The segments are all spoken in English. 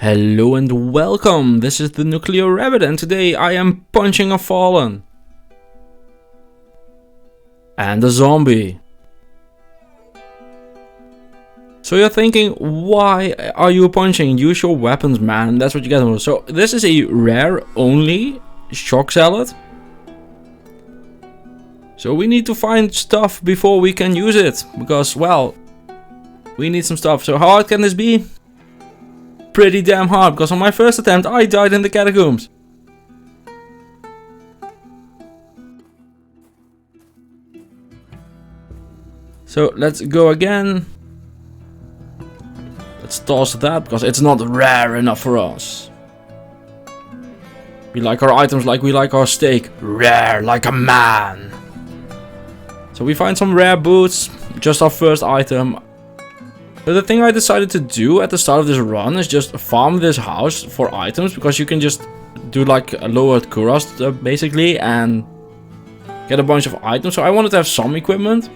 Hello and welcome, this is the Nuclear Rabbit and today I am punching a fallen. And a zombie. So you're thinking, why are you punching? Use your weapons, man, that's what you get. So this is a rare only shock salad. So we need to find stuff before we can use it. Because, well, we need some stuff. So how hard can this be? Pretty damn hard, because on my first attempt I died in the catacombs. So let's go again. Let's toss that, because it's not rare enough for us. We like our items like we like our steak. Rare like a man. So we find some rare boots, just our first item. So the thing I decided to do at the start of this run is just farm this house for items, because you can just do like a lowered Kuras basically and get a bunch of items. So I wanted to have some equipment.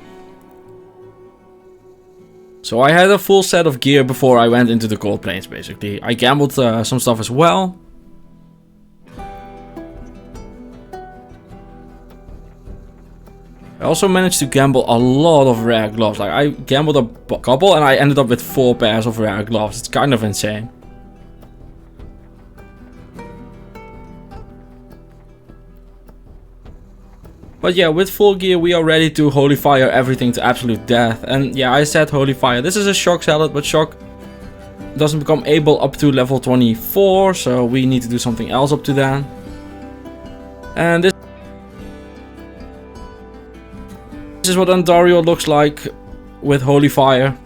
So I had a full set of gear before I went into the cold plains basically. I gambled some stuff as well. I also managed to gamble a lot of rare gloves. Like I gambled a couple and I ended up with 4 pairs of rare gloves. It's kind of insane. But yeah, with full gear we are ready to holy fire everything to absolute death. And yeah, I said holy fire. This is a shock salad, but shock doesn't become able up to level 24. So we need to do something else up to that. And this is what Andario looks like with holy fire.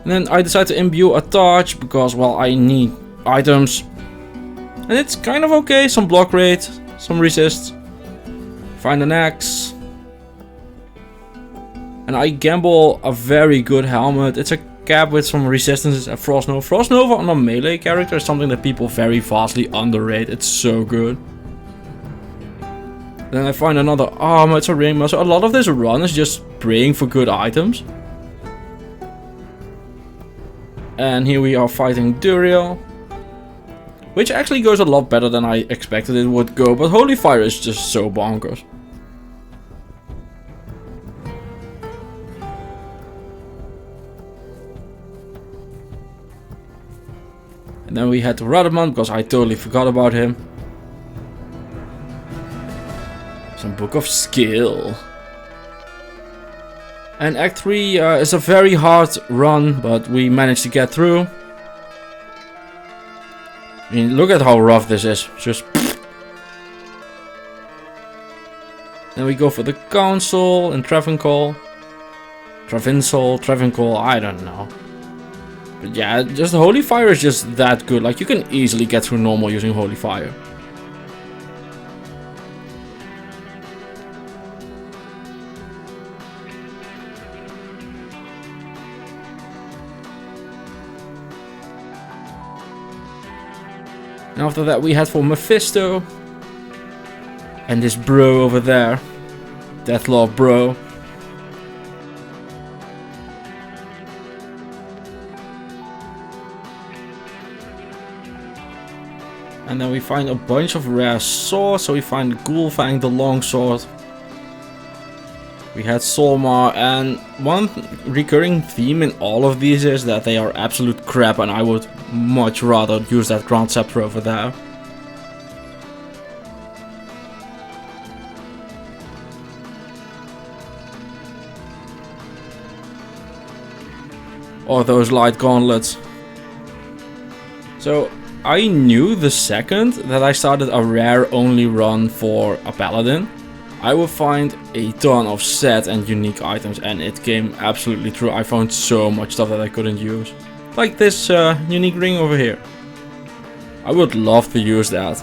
And then I decided to imbue a torch because, well, I need items. And it's kind of okay. Some block rate, some resist. Find an axe. And I gamble a very good helmet. It's a cap with some resistances and Frost Nova. Frost Nova on a melee character is something that people very vastly underrate. It's so good. Then I find another armor. It's a ring. So a lot of this run is just praying for good items. And here we are fighting Duriel, which actually goes a lot better than I expected it would go. But holy fire is just so bonkers. And then we head to Radamant because I totally forgot about him. Some Book of Skill. And Act 3 is a very hard run, but we managed to get through. I mean, look at how rough this is. Just. Then we go for the Council in Travancore. Travancore, I don't know. But yeah, just holy fire is just that good. Like you can easily get through normal using holy fire. And after that we head for Mephisto. And this bro over there. Deathlord bro. And then we find a bunch of rare swords. So we find Ghoulfang, the longsword. We had Solmar, and one recurring theme in all of these is that they are absolute crap, and I would much rather use that Grand Scepter over there. Or those light gauntlets. So I knew the second that I started a rare only run for a paladin, I would find a ton of set and unique items, and it came absolutely true. I found so much stuff that I couldn't use. Like this unique ring over here. I would love to use that.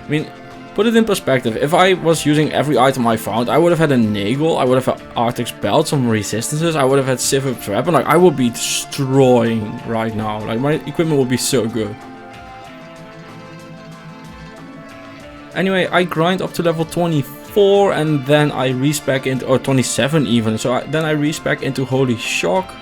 I mean, put it in perspective. If I was using every item I found, I would have had a Nagel, I would have had Arctic's Belt, some resistances, I would have had Sivir Trap, and like I would be destroying right now. Like my equipment would be so good. Anyway, I grind up to level 25 24 and then I respec into, or 27 even, so then I respec into Holy Shock.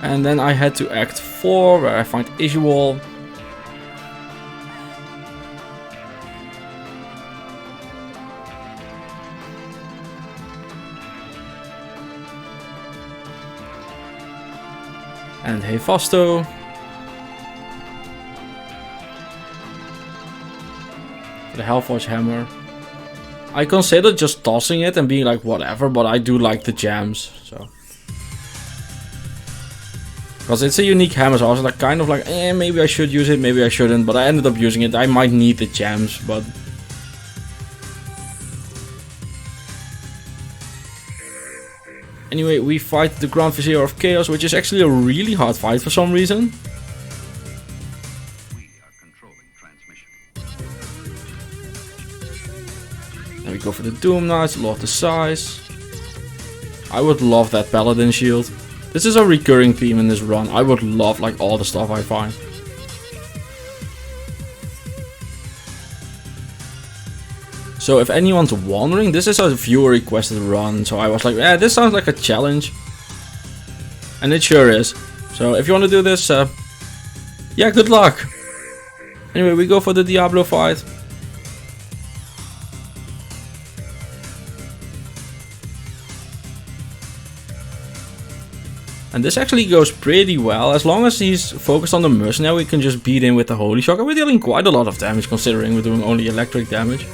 And then I head to Act 4 where I find Isual. And Mephisto. The Hellforge Hammer. I considered just tossing it and being like whatever, but I do like the gems, so. Because it's a unique hammer, so I was like kind of like, maybe I should use it, maybe I shouldn't, but I ended up using it. I might need the gems, but... Anyway, we fight the Grand Vizier of Chaos, which is actually a really hard fight for some reason. We are controlling transmission. Then we go for the Doom Knights, Lord the Size. I would love that Paladin shield. This is a recurring theme in this run. I would love like all the stuff I find. So if anyone's wondering, this is a viewer requested run. So I was like, yeah, this sounds like a challenge. And it sure is. So if you want to do this, yeah, good luck. Anyway, we go for the Diablo fight. And this actually goes pretty well. As long as he's focused on the mercenary, we can just beat him with the Holy Shock. And we're dealing quite a lot of damage considering we're doing only electric damage.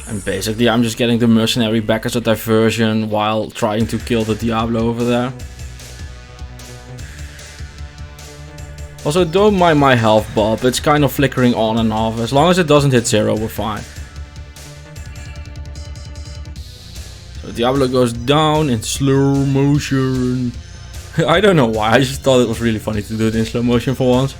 And basically I'm just getting the mercenary back as a diversion while trying to kill the Diablo over there. Also, don't mind my health bulb, it's kind of flickering on and off. As long as it doesn't hit 0, we're fine. So Diablo goes down in slow motion. I don't know why, I just thought it was really funny to do it in slow motion for once.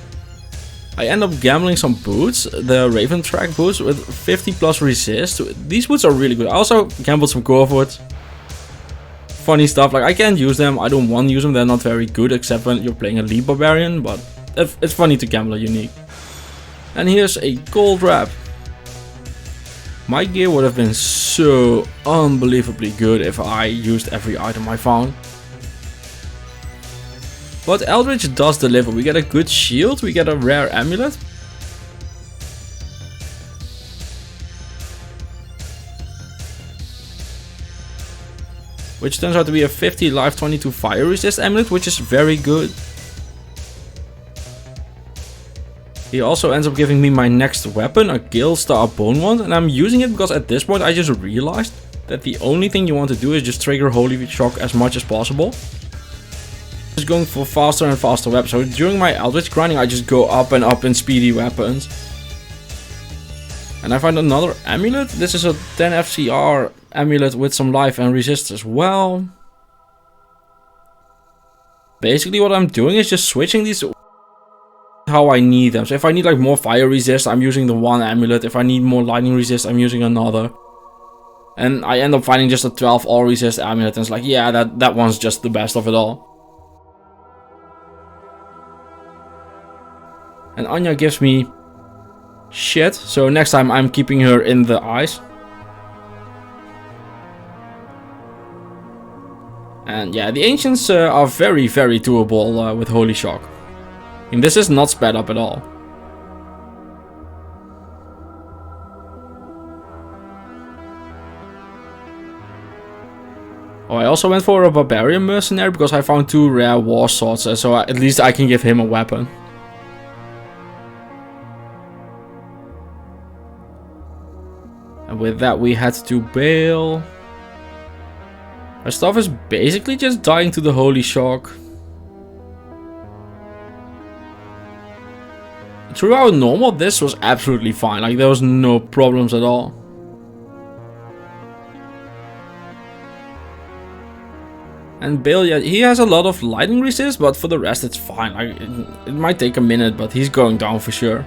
I end up gambling some boots, the Raven Track boots with 50 plus resist. These boots are really good. I also gambled some Corvoids. Funny stuff, like I can't use them, I don't want to use them, they're not very good except when you're playing a Leap Barbarian, but it's funny to gamble a unique. And here's a gold wrap. My gear would have been so unbelievably good if I used every item I found. But Eldritch does deliver. We get a good shield, we get a rare amulet. Which turns out to be a 50 life 22 fire resist amulet, which is very good. He also ends up giving me my next weapon, a Gilstar Bone Wand, and I'm using it because at this point I just realized that the only thing you want to do is just trigger Holy Shock as much as possible. Just going for faster and faster weapons. So during my Eldritch grinding I just go up and up in speedy weapons. And I find another amulet. This is a 10 FCR amulet with some life and resist as well. Basically what I'm doing is just switching these how I need them. So if I need like more fire resist, I'm using the one amulet. If I need more lightning resist, I'm using another. And I end up finding just a 12 all resist amulet, and it's like, yeah, that one's just the best of it all. And Anya gives me shit, so next time I'm keeping her in the ice. And yeah, the Ancients are very, very doable with Holy Shock. I mean, this is not sped up at all. Oh, I also went for a Barbarian Mercenary because I found 2 rare War Swords, so at least I can give him a weapon. And with that we head to Bale. Our stuff is basically just dying to the Holy Shock. Throughout normal, this was absolutely fine. Like, there was no problems at all. And Bale, yeah, he has a lot of lightning resist, but for the rest it's fine. Like, it might take a minute, but he's going down for sure.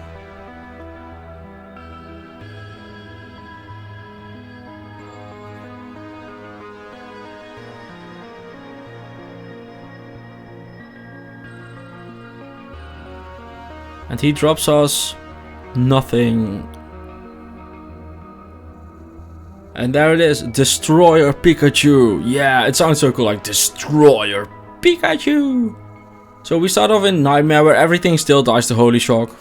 And he drops us nothing. And there it is, Destroyer Pikachu. Yeah, it sounds so cool, like Destroyer Pikachu. So we start off in Nightmare, where everything still dies to Holy Shock.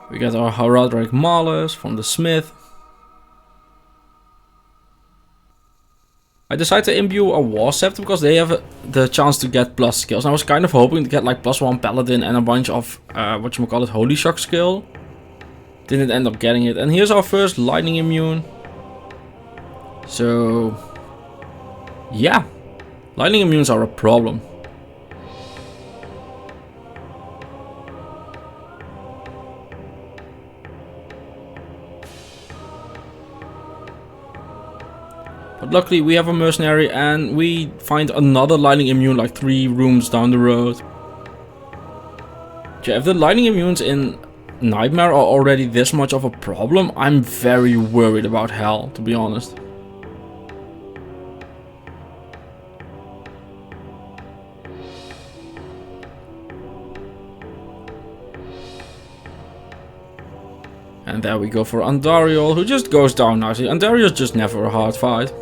We get our Heraldric Malus from the Smith. I decided to imbue a War Scepter because they have the chance to get plus skills. And I was kind of hoping to get like +1 Paladin and a bunch of, whatchamacallit, Holy Shock skill. Didn't end up getting it. And here's our first Lightning Immune. So, yeah. Lightning Immunes are a problem. But luckily we have a mercenary and we find another lightning immune like 3 rooms down the road. Yeah, if the lightning immunes in Nightmare are already this much of a problem, I'm very worried about Hell, to be honest. And there we go for Andariel, who just goes down nicely. Andariel's just never a hard fight.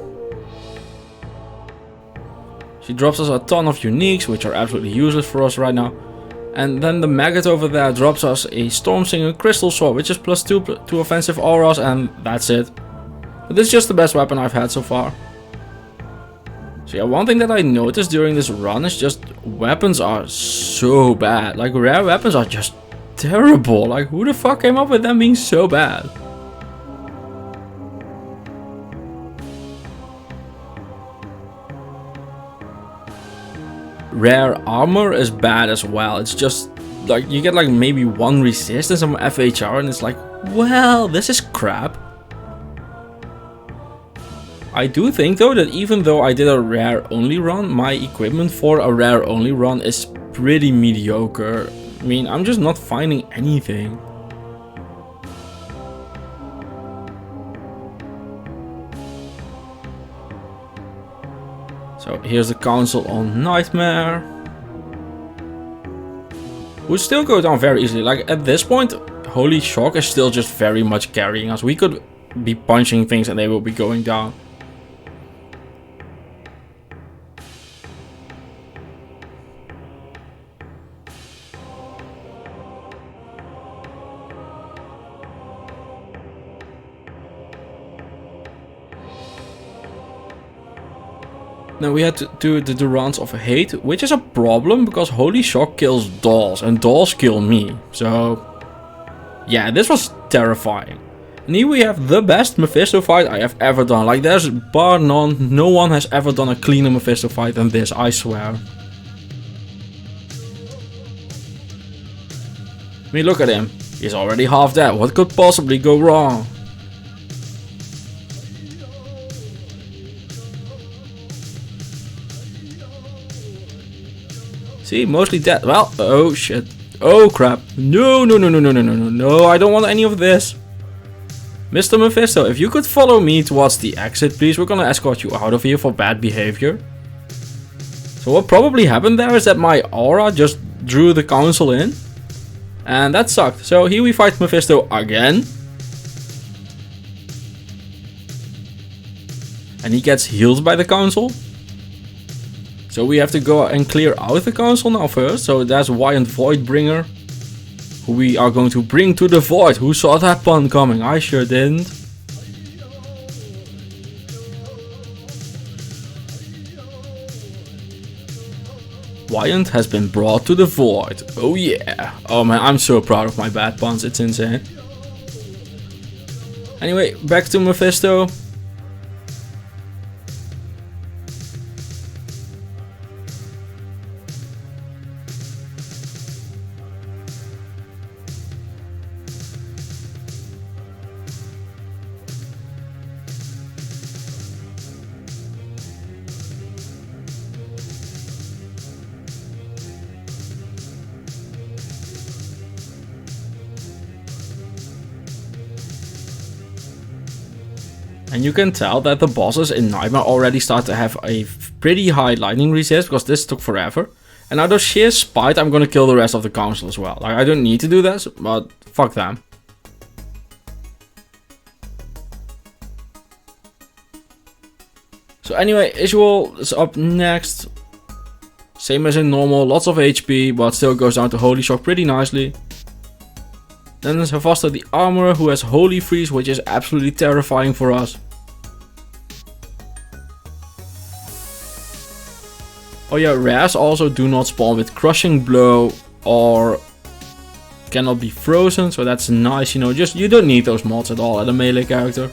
She drops us a ton of uniques, which are absolutely useless for us right now. And then the maggot over there drops us a Stormsinger Crystal Sword, which is +2 to offensive auras, and that's it. But this is just the best weapon I've had so far. So yeah, one thing that I noticed during this run is just weapons are so bad. Like, rare weapons are just terrible. Like, who the fuck came up with them being so bad? Rare armor is bad as well. It's just like you get like maybe 1 resist and some FHR, and it's like, well, this is crap. I do think though that even though I did a rare only run, my equipment for a rare only run is pretty mediocre. I mean, I'm just not finding anything. So here's the council on Nightmare, who still go down very easily. Like, at this point, Holy Shock is still just very much carrying us. We could be punching things and they will be going down. Now we had to do the Durance of Hate, which is a problem because Holy Shock kills dolls and dolls kill me. So yeah, this was terrifying. And here we have the best Mephisto fight I have ever done. Like, there's bar none, no one has ever done a cleaner Mephisto fight than this, I swear. I mean, look at him. He's already half dead. What could possibly go wrong? See, mostly dead. Well, oh shit. Oh crap. No, no, no, no, no, no, no, no, no. I don't want any of this. Mr. Mephisto, if you could follow me towards the exit, please. We're gonna escort you out of here for bad behavior. So what probably happened there is that my aura just drew the council in. And that sucked. So here we fight Mephisto again. And he gets healed by the council. So we have to go and clear out the council now first. So there's Wyant Voidbringer, who we are going to bring to the void. Who saw that pun coming? I sure didn't. Wyant has been brought to the void. Oh yeah. Oh man, I'm so proud of my bad puns. It's insane. Anyway, back to Mephisto. And you can tell that the bosses in Nightmare already start to have a pretty high lightning resist, because this took forever. And out of sheer spite, I'm gonna kill the rest of the council as well. Like, I don't need to do this, but fuck them. So anyway, Isual is up next. Same as in normal, lots of HP, but still goes down to Holy Shock pretty nicely. Then there's Hephaestus the Armorer, who has Holy Freeze, which is absolutely terrifying for us. Oh yeah, rares also do not spawn with Crushing Blow or cannot be frozen, so that's nice, you know, just you don't need those mods at all at a melee character.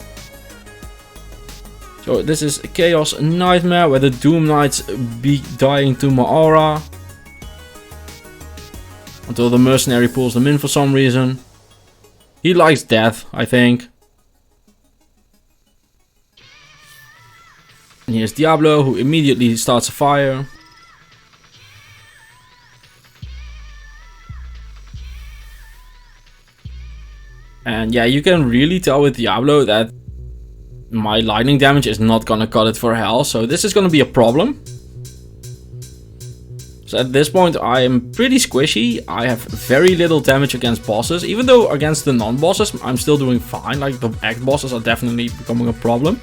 So this is Chaos Nightmare, where the Doom Knights be dying to Ma'ara until the mercenary pulls them in for some reason. He likes death, I think. And here's Diablo, who immediately starts a fire. And yeah, you can really tell with Diablo that my lightning damage is not gonna cut it for hell, so this is gonna be a problem. So at this point I am pretty squishy. I have very little damage against bosses, even though against the non-bosses I'm still doing fine. Like the act bosses are definitely becoming a problem.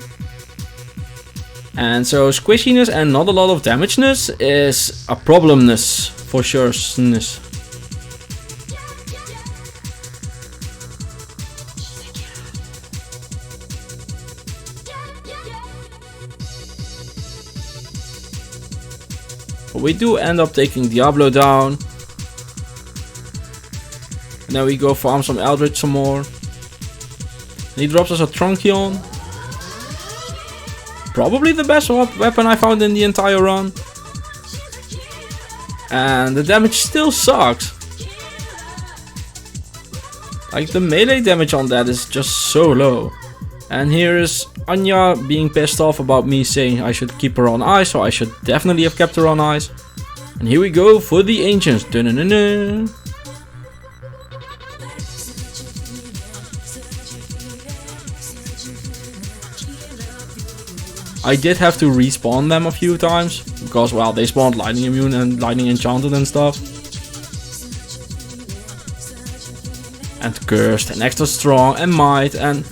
And so squishiness and not a lot of damageness is a problemness for sure. But we do end up taking Diablo down. And then we go farm some Eldritch some more. And he drops us a Truncheon. Probably the best weapon I found in the entire run. And the damage still sucks. Like the melee damage on that is just so low. And here is Anya being pissed off about me saying I should keep her on ice, so I should definitely have kept her on ice. And here we go for the Ancients. Dun-dun-dun-dun. I did have to respawn them a few times, because well, they spawned lightning immune and lightning enchanted and stuff. And cursed and extra strong and might, and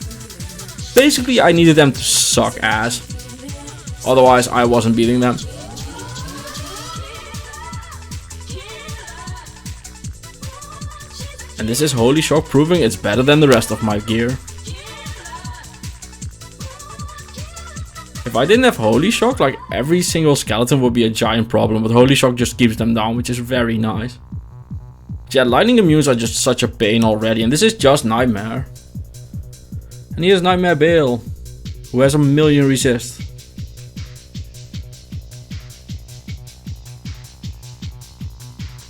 basically I needed them to suck ass. Otherwise I wasn't beating them. And this is Holy Shock proving it's better than the rest of my gear. If I didn't have Holy Shock, like every single skeleton would be a giant problem, but Holy Shock just keeps them down, which is very nice. Yeah, lightning immunes are just such a pain already, and this is just Nightmare. And here's Nightmare Bale, who has a million resist.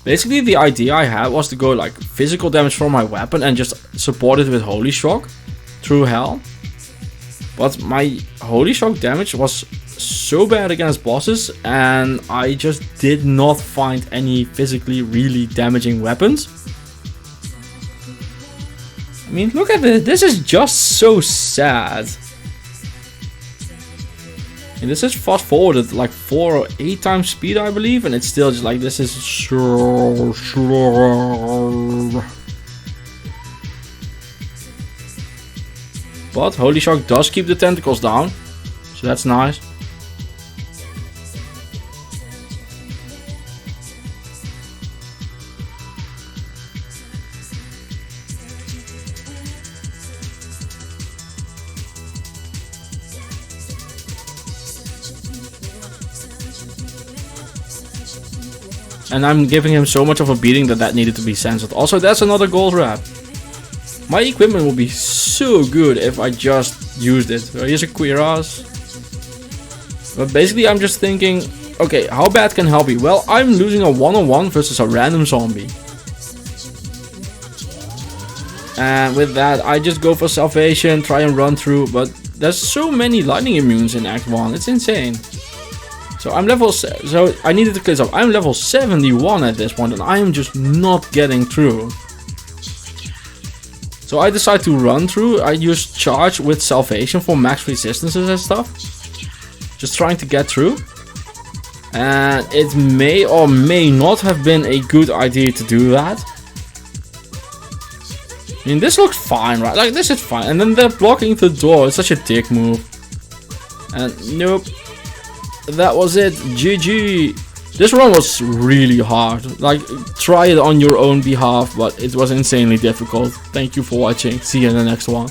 Basically the idea I had was to go like physical damage from my weapon and just support it with Holy Shock through hell. But my Holy Shock damage was so bad against bosses, and I just did not find any physically really damaging weapons. I mean, look at this. This is just so sad. And this is fast forwarded like 4 or 8 times speed, I believe, and it's still just like this is so slow. But Holy Shock does keep the tentacles down, so that's nice. And I'm giving him so much of a beating that needed to be censored. Also, that's another gold wrap. My equipment will be so good if I just used it. So here's a cuirass. But basically I'm just thinking, okay, how bad can hell be? Well, I'm losing a one-on-one versus a random zombie. And with that, I just go for salvation, try and run through. But there's so many lightning immunes in Act 1, it's insane. So I'm level, so I needed to clear up. I'm level 71 at this point, and I am just not getting through. So I decided to run through. I used charge with salvation for max resistances and stuff. Just trying to get through. And it may or may not have been a good idea to do that. I mean, this looks fine, right? Like, this is fine. And then they're blocking the door. It's such a dick move. And nope. That was it. GG. This run was really hard. Like, try it on your own behalf, but it was insanely difficult. Thank you for watching. See you in the next one.